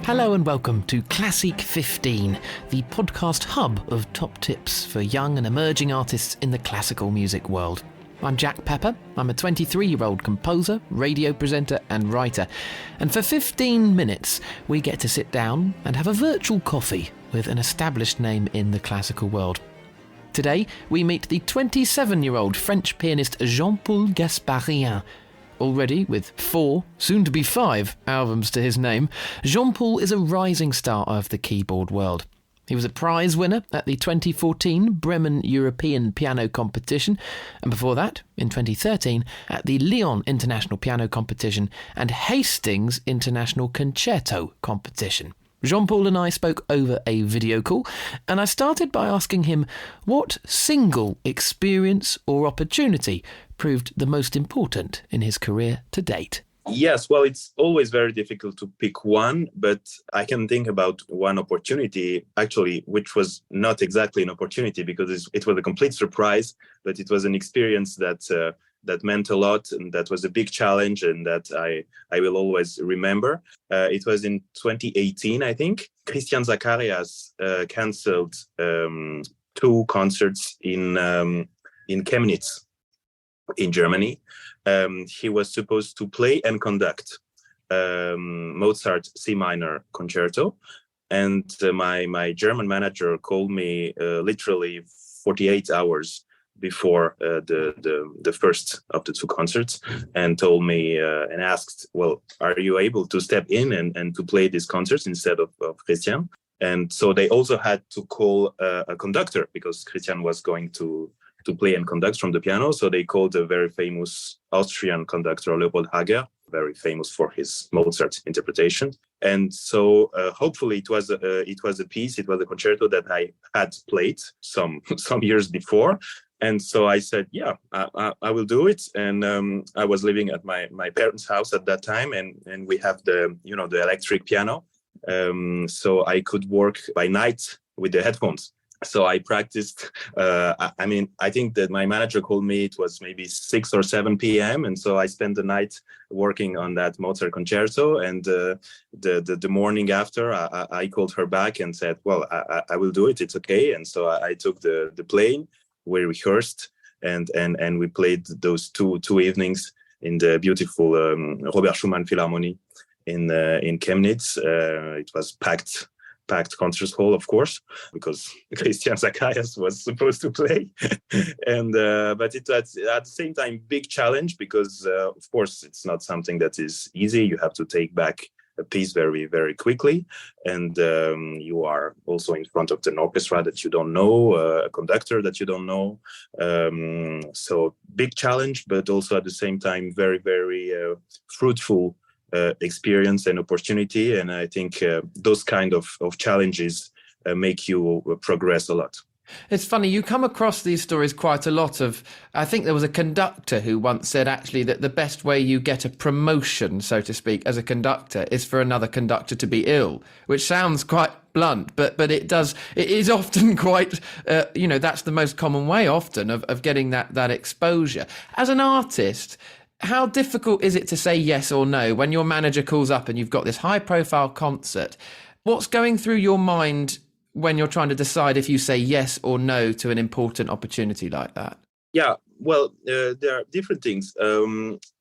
Hello and welcome to Classeek 15, the podcast hub of top tips for young and emerging artists in the classical music world. I'm Jack Pepper. I'm a 23-year-old composer, radio presenter and writer. And for 15 minutes, we get to sit down and have a virtual coffee with an established name in the classical world. Today, we meet the 27-year-old French pianist Jean-Paul Gasparian. Already with 4, soon to be 5, albums to his name, Jean-Paul is a rising star of the keyboard world. He was a prize winner at the 2014 Bremen European Piano Competition, and before that, in 2013, at the Lyon International Piano Competition and Hastings International Concerto Competition. Jean-Paul and I spoke over a video call, and I started by asking him what single experience or opportunity proved the most important in his career to date. Yes, well, it's always very difficult to pick one, but I can think about one opportunity, actually, which was not exactly an opportunity because it was a complete surprise, but it was an experience that meant a lot, and that was a big challenge, and that I will always remember. It was in 2018, I think. Christian Zacharias cancelled 2 concerts in Chemnitz in Germany. He was supposed to play and conduct Mozart C minor concerto, and my German manager called me literally 48 hours before the first of the 2 concerts, and told me and asked, well, are you able to step in and to play these concerts instead of Christian? And so they also had to call a conductor because Christian was going to play and conduct from the piano. So they called a very famous Austrian conductor, Leopold Hager, very famous for his Mozart interpretation. And so hopefully it was a piece, it was a concerto that I had played some years before. And so I said, yeah, I will do it. And I was living at my parents' house at that time, and we have the electric piano. So I could work by night with the headphones. So I practiced. I think that my manager called me, it was maybe 6 or 7 p.m. And so I spent the night working on that Mozart concerto. And the morning after, I called her back and said, well, I will do it. It's okay. And so I took the plane. We rehearsed and we played those two evenings in the beautiful Robert Schumann Philharmonie in Chemnitz. It was packed concert hall, of course, because Christian Zacharias was supposed to play. And but it was at the same time big challenge because of course it's not something that is easy. You have to take back a piece very, very quickly, and you are also in front of an orchestra that you don't know, a conductor that you don't know. So big challenge, but also at the same time very, very fruitful experience and opportunity. And I think those kind of challenges make you progress a lot. It's funny, you come across these stories quite a lot of, I think there was a conductor who once said actually that the best way you get a promotion, so to speak, as a conductor is for another conductor to be ill, which sounds quite blunt, but it is often quite, that's the most common way often of getting that exposure. As an artist, how difficult is it to say yes or no when your manager calls up and you've got this high-profile concert? What's going through your mind when you're trying to decide if you say yes or no to an important opportunity like that? Yeah, well, there are different things.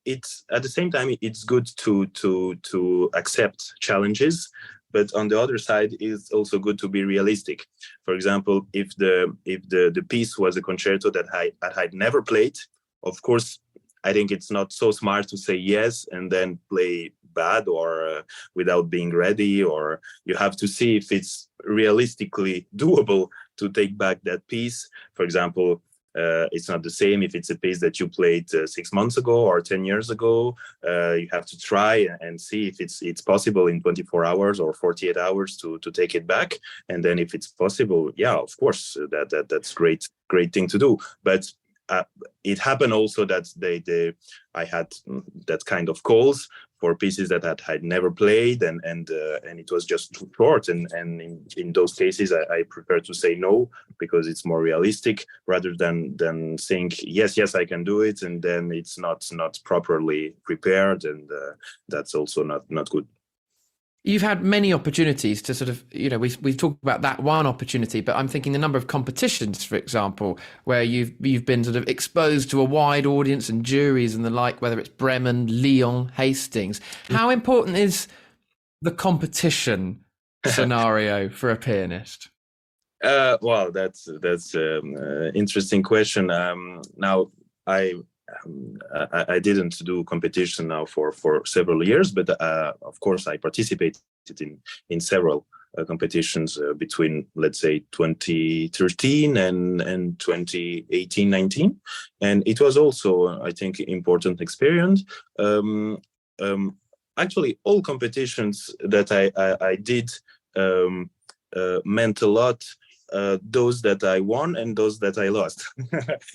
It's at the same time it's good to accept challenges, but on the other side, it's also good to be realistic. For example, if the piece was a concerto that I had never played, of course, I think it's not so smart to say yes and then play bad or without being ready, or you have to see if it's realistically doable to take back that piece. For example, it's not the same if it's a piece that you played 6 months ago or 10 years ago. You have to try and see if it's possible in 24 hours or 48 hours to take it back. And then if it's possible, yeah, of course, that's great thing to do. But it happened also that I had that kind of calls for pieces that I'd never played, and it was just too short. And in those cases, I prefer to say no because it's more realistic rather than saying yes I can do it, and then it's not properly prepared, and that's also not good. You've had many opportunities to sort of, we've talked about that one opportunity, but I'm thinking the number of competitions, for example, where you've been sort of exposed to a wide audience and juries and the like, whether it's Bremen, Lyon, Hastings. How important is the competition scenario for a pianist? Well, that's interesting question. Now, I I didn't do competition now for several years, but of course I participated in several competitions between, let's say, 2013 and 2018-19, and it was also, I think, important experience. Actually, all competitions that I did meant a lot. Those that I won and those that I lost.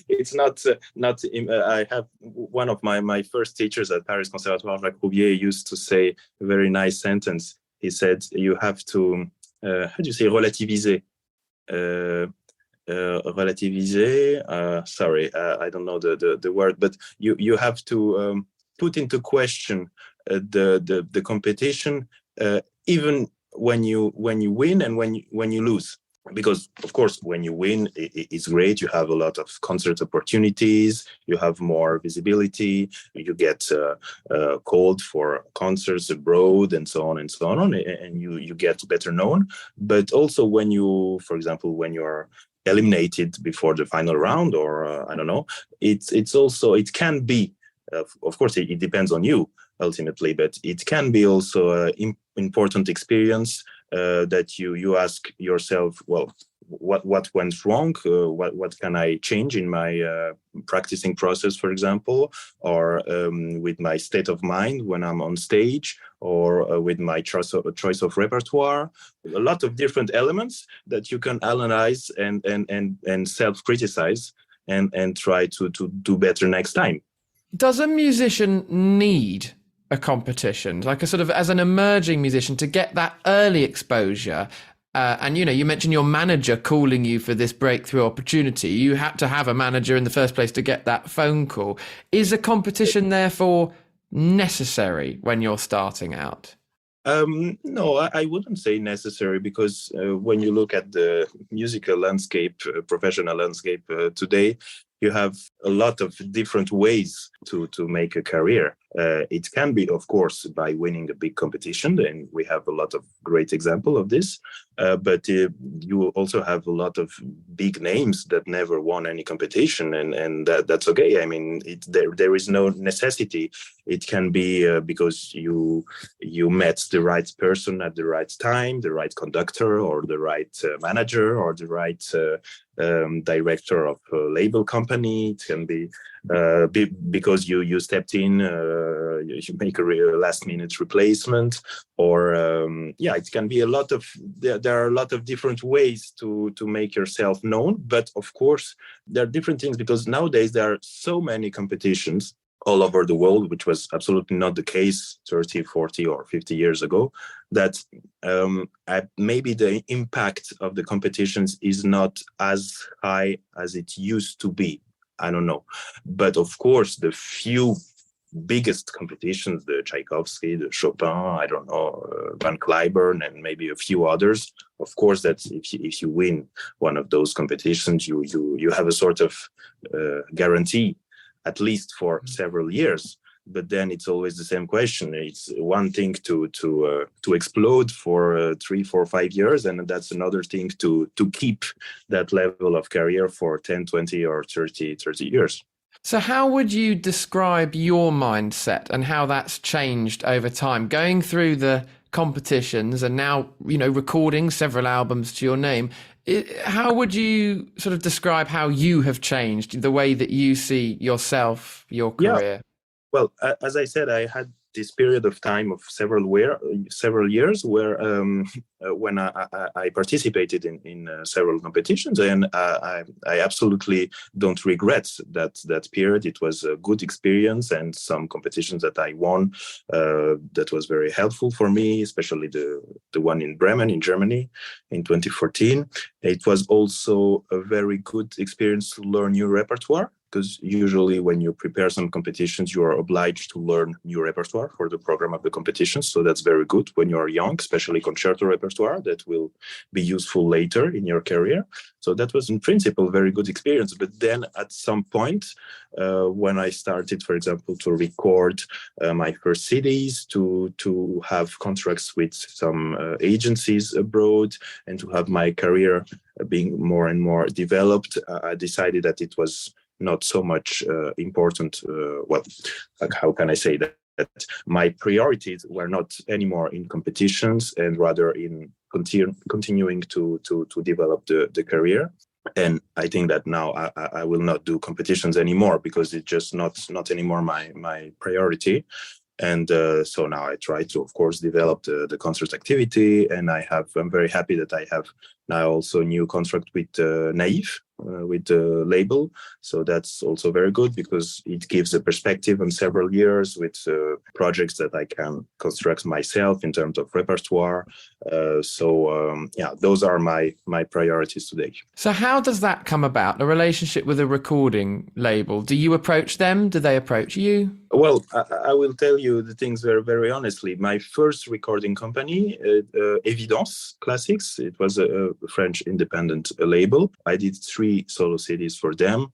It's not. I have one of my first teachers at Paris Conservatoire, Jacques Rouvier, used to say a very nice sentence. He said, "You have to how do you say relativiser? Relativiser. Sorry, I don't know the word, but you have to put into question the competition, even when you win and when you lose." Because, of course, when you win, it's great. You have a lot of concert opportunities. You have more visibility. You get called for concerts abroad and so on and so on. And you get better known. But also when you, for example, when you're eliminated before the final round, or I don't know, it's also, it can be, of course, it depends on you ultimately, but it can be also an important experience. That you ask yourself, well, what went wrong? What can I change in my practicing process, for example, or with my state of mind when I'm on stage, or with my choice of repertoire? A lot of different elements that you can analyze and self-criticize and try to do better next time. Does a musician need a competition, like a sort of, as an emerging musician, to get that early exposure? And you mentioned your manager calling you for this breakthrough opportunity. You had to have a manager in the first place to get that phone call. Is a competition therefore necessary when you're starting out? No, I wouldn't say necessary, because when you look at the musical landscape, professional landscape today, you have a lot of different ways to make a career. It can be, of course, by winning a big competition, and we have a lot of great examples of this. But you also have a lot of big names that never won any competition, and that's okay. I mean, there is no necessity. It can be because you met the right person at the right time, the right conductor, or the right manager, or the right director of a label company. It can be because you stepped in, you make a last minute replacement, or it can be a lot of, there are a lot of different ways to make yourself known. But of course there are different things, because nowadays there are so many competitions all over the world, which was absolutely not the case 30, 40 or 50 years ago, that maybe the impact of the competitions is not as high as it used to be. I don't know. But of course, the few biggest competitions, the Tchaikovsky, the Chopin, I don't know, Van Cliburn, and maybe a few others, of course, that if you win one of those competitions, you have a sort of guarantee, at least for several years. But then it's always the same question. It's one thing to explode for 3, 4, 5 years, and that's another thing to keep that level of career for 10, 20 or 30 years. So how would you describe your mindset and how that's changed over time, going through the competitions and now, recording several albums to your name? How would you sort of describe how you have changed, the way that you see yourself, your career? Yeah. Well, as I said, I had this period of time of several years where when I participated in several competitions, and I absolutely don't regret that period. It was a good experience, and some competitions that I won that was very helpful for me, especially the one in Bremen in Germany in 2014. It was also a very good experience to learn new repertoire, because usually when you prepare some competitions, you are obliged to learn new repertoire for the program of the competition. So that's very good when you are young, especially concerto repertoire that will be useful later in your career. So that was in principle very good experience. But then at some point, when I started, for example, to record my first CDs, to have contracts with some agencies abroad, and to have my career being more and more developed, I decided that it was not so much important. How can I say that? That my priorities were not anymore in competitions and rather in continuing to develop the career. And I think that now I will not do competitions anymore because it's just not anymore my priority. And so now I try to, of course, develop the concert activity. And I'm very happy that I have now also a new contract with Naive, with the label. So that's also very good because it gives a perspective on several years with projects that I can construct myself in terms of repertoire. Those are my priorities today. So how does that come about, a relationship with a recording label? Do you approach them? Do they approach you? Well, I will tell you the things very, very honestly. My first recording company, Evidence Classics, it was a French independent label. I did 3 solo CDs for them.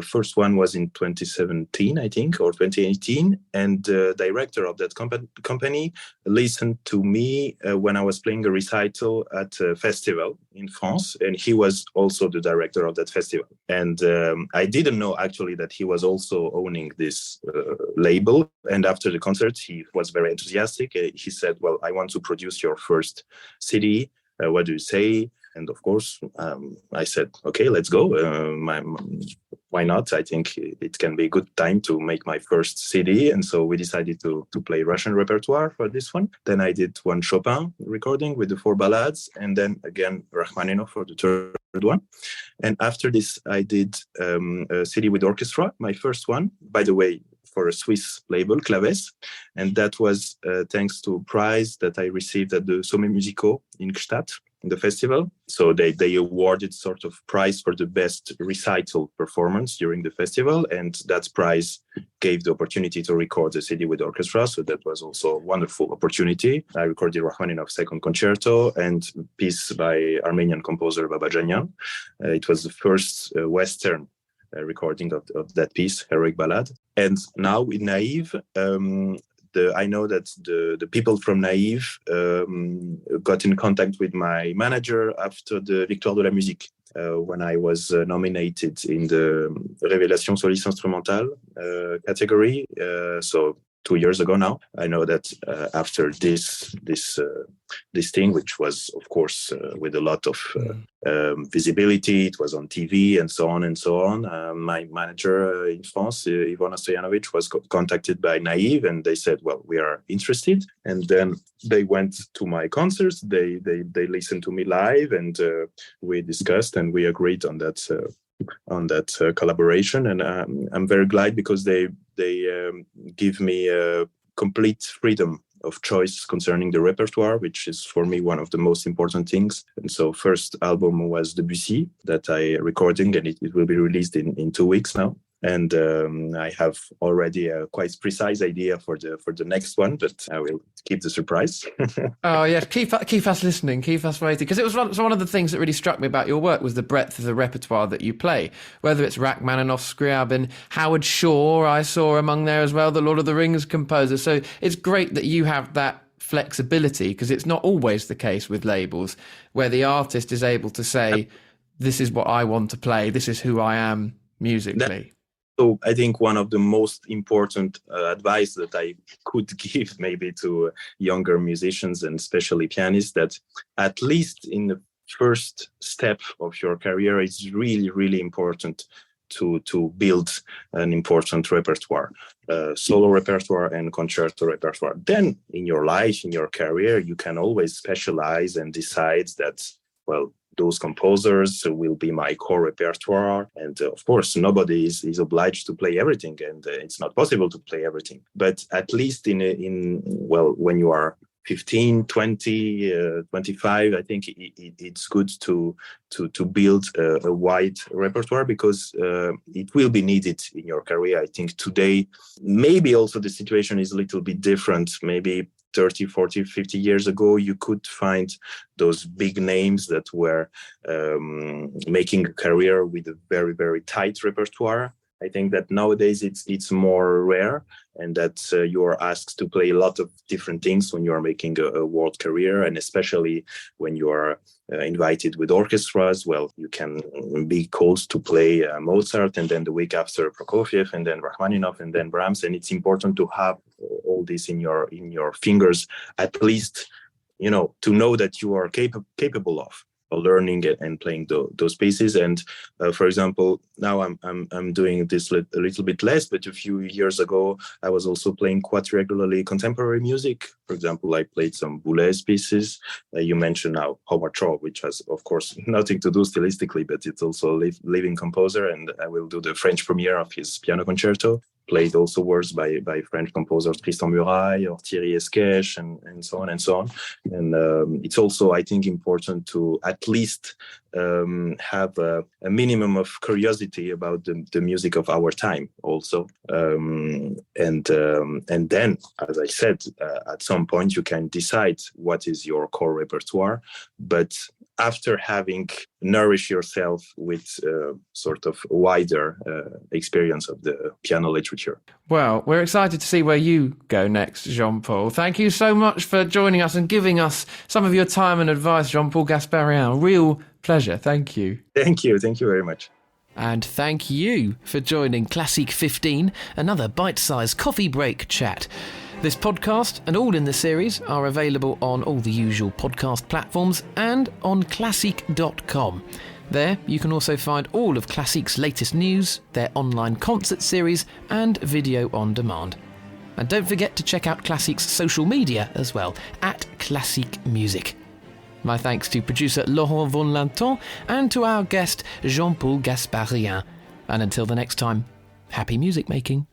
First one was in 2017, I think, or 2018. And the director of that company listened to me when I was playing a recital at a festival in France. And he was also the director of that festival. And I didn't know actually that he was also owning this label. And after the concert, he was very enthusiastic. He said, well, I want to produce your first CD. What do you say? And of course, I said, okay, let's go. Why not? I think it can be a good time to make my first CD. And so we decided to play Russian repertoire for this one. Then I did one Chopin recording with the 4 ballades. And then again, Rachmaninoff for the third one. And after this, I did a CD with orchestra, my first one, by the way, for a Swiss label, Claves. And that was thanks to a prize that I received at the Sommets Musicaux in Gstaad, in the festival. So they awarded sort of prize for the best recital performance during the festival. And that prize gave the opportunity to record a CD with orchestra. So that was also a wonderful opportunity. I recorded Rachmaninoff's Second Concerto and piece by Armenian composer Babajanian. It was the first Western recording of that piece, Heroic Ballad. And now with Naive, I know that the people from Naive got in contact with my manager after the Victoire de la Musique, when I was nominated in the Révélation Soliste Instrumentale category. So 2 years ago now. I know that after this thing, which was, of course, with a lot of visibility, it was on TV and so on and so on. My manager in France, Ivona Stojanovic, was contacted by Naive, and they said, well, we are interested. And then they went to my concerts. They listened to me live, and we discussed and we agreed on that collaboration. And I'm very glad because they give me complete freedom of choice concerning the repertoire, which is for me one of the most important things. And so first album was Debussy that I recording, and it will be released in 2 weeks now. And I have already a quite precise idea for the next one, but I will keep the surprise. Oh yeah, keep us listening, keep us waiting, because it was one of the things that really struck me about your work was the breadth of the repertoire that you play. Whether it's Rachmaninoff, Scriabin, Howard Shore, I saw among there as well, the Lord of the Rings composer. So it's great that you have that flexibility, because it's not always the case with labels where the artist is able to say, "This is what I want to play. This is who I am musically." So I think one of the most important advice that I could give maybe to younger musicians and especially pianists, that at least in the first step of your career, it's really, really important to build an important repertoire, solo repertoire and concerto repertoire. Then in your life, in your career, you can always specialize and decide that, well, those composers will be my core repertoire. And of course, nobody is obliged to play everything, and it's not possible to play everything. But at least when you are 15, 20, 25, I think it's good to build a wide repertoire, because it will be needed in your career. I think today, maybe also the situation is a little bit different. Maybe 30, 40, 50 years ago, you could find those big names that were making a career with a very, very tight repertoire. I think that nowadays it's more rare, and that you are asked to play a lot of different things when you are making a world career, and especially when you are invited with orchestras. Well, you can be called to play Mozart, and then the week after Prokofiev, and then Rachmaninoff, and then Brahms, and it's important to have all this in your fingers, at least, to know that you are capable of learning and playing those pieces. And for example, now I'm doing this a little bit less, but a few years ago I was also playing quite regularly contemporary music. For example, I played some Boulez pieces. You mentioned now Howard Shaw, which has of course nothing to do stylistically, but it's also a living composer, and I will do the French premiere of his piano concerto. Played also works by French composers Tristan Murail or Thierry Esquèche, and so on and so on. And it's also, I think, important to at least have a minimum of curiosity about the music of our time also. And then, as I said, at some point you can decide what is your core repertoire, but after having nourished yourself with sort of wider experience of the piano literature. Well, we're excited to see where you go next, Jean-Paul. Thank you so much for joining us and giving us some of your time and advice, Jean-Paul Gasparian. Real pleasure. Thank you. Thank you. Thank you very much. And thank you for joining Classeek 15, another bite-sized coffee break chat. This podcast and all in the series are available on all the usual podcast platforms and on Classeek.com. There you can also find all of Classeek's latest news, their online concert series and video on demand. And don't forget to check out Classeek's social media as well, at Classeek Music. My thanks to producer Laurent Von Lanton and to our guest Jean-Paul Gasparian. And until the next time, happy music making.